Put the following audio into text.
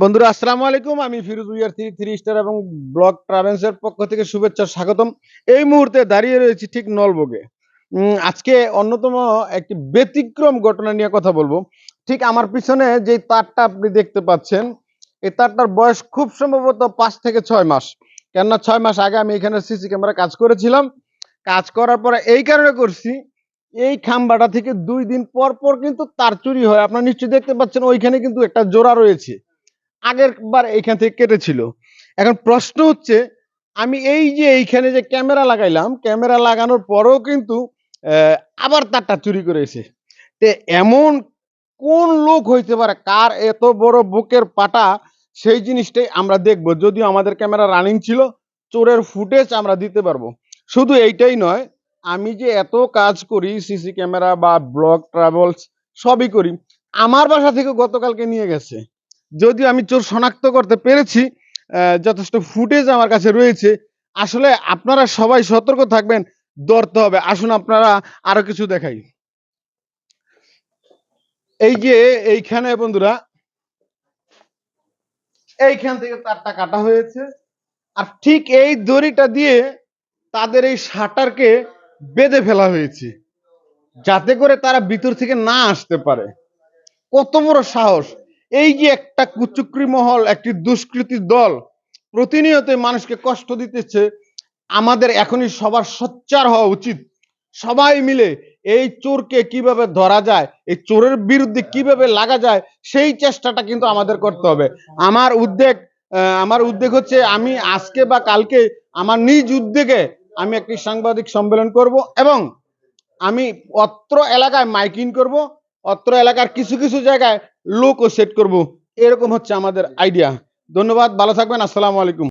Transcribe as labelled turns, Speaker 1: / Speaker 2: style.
Speaker 1: বন্ধুরা আসসালামু আলাইকুম। আমি ফিরোজ উইয়ার থ্রি স্টার এবং ব্লগ ট্রাভেলস এর পক্ষ থেকে শুভেচ্ছা স্বাগতম। এই মুহূর্তে দাঁড়িয়ে রয়েছি ঠিক নলবগে। আজকে অন্যতম একটি ব্যতিক্রম ঘটনা নিয়ে কথা বলবো। ঠিক আমার পিছনে যে তারটা আপনি দেখতে পাচ্ছেন, এই তারটার বয়স খুব সম্ভবত 5 থেকে 6 মাস। কেননা 6 মাস আগে আমি এখানে সিসি ক্যামেরা কাজ করেছিলাম। কাজ করার পরে এই কারণে করছি, এই খাম্বাটা থেকে 2 দিন পর পর কিন্তু তার চুরি হয়। আপনারা নিশ্চয়ই দেখতে পাচ্ছেন ওইখানে কিন্তু একটা জোড়া রয়েছে, আগের বার এইখান থেকে কেটেছিল। এখন প্রশ্ন হচ্ছে, আমি এই যে এইখানে যে ক্যামেরা লাগাইলাম, ক্যামেরা লাগানোর পরেও কিন্তু আবার তারটা চুরি করেছে। তে এমন কোন লোক হইতে পারে, কার এত বড় বুকের পাটা, সেই জিনিসটাই আমরা দেখবো। যদিও আমাদের ক্যামেরা রানিং ছিল, চোরের ফুটেজ আমরা দিতে পারবো। শুধু এইটাই নয়, আমি যে এত কাজ করি, সিসি ক্যামেরা বা ব্লগ ট্রাভেলস সবই করি, আমার বাসা থেকে গতকালকে নিয়ে গেছে। যদিও আমি চোর শনাক্ত করতে পেরেছি, যথেষ্ট ফুটেজ আমার কাছে রয়েছে। আসলে আপনারা সবাই সতর্ক থাকবেন, ধরতে হবে। আসুন আপনারা আরো কিছু দেখাই। এই যে এইখানে বন্ধুরা, এইখান থেকে তারটা কাটা হয়েছে, আর ঠিক এই দড়িটা দিয়ে তাদের এই শাটারকে বেঁধে ফেলা হয়েছে, যাতে করে তারা ভিতর থেকে না আসতে পারে। কত বড় সাহস! এই যে একটা কুচক্রী মহল, একটি দুষ্কৃতী দল প্রতিনিয়ত মানুষকে কষ্ট দিতেছে। আমাদের এখনই সবার সোচ্চার হওয়া উচিত। সবাই মিলে এই চোরকে কিভাবে ধরা যায়, এই চোরের বিরুদ্ধে কিভাবে লাগা যায়, সেই চেষ্টাটা কিন্তু আমাদের করতে হবে। আমার উদ্যোগ হচ্ছে, আমি আজকে বা কালকে আমার নিজ উদ্যোগে আমি একটি সাংবাদিক সম্মেলন করব এবং আমি অত্র এলাকায় মাইকিং করব, অত্র এলাকার কিছু কিছু জায়গায় লোকও সেট করব। এরকম হচ্ছে আমাদের আইডিয়া। ধন্যবাদ, ভালো থাকবেন। আসসালামু আলাইকুম।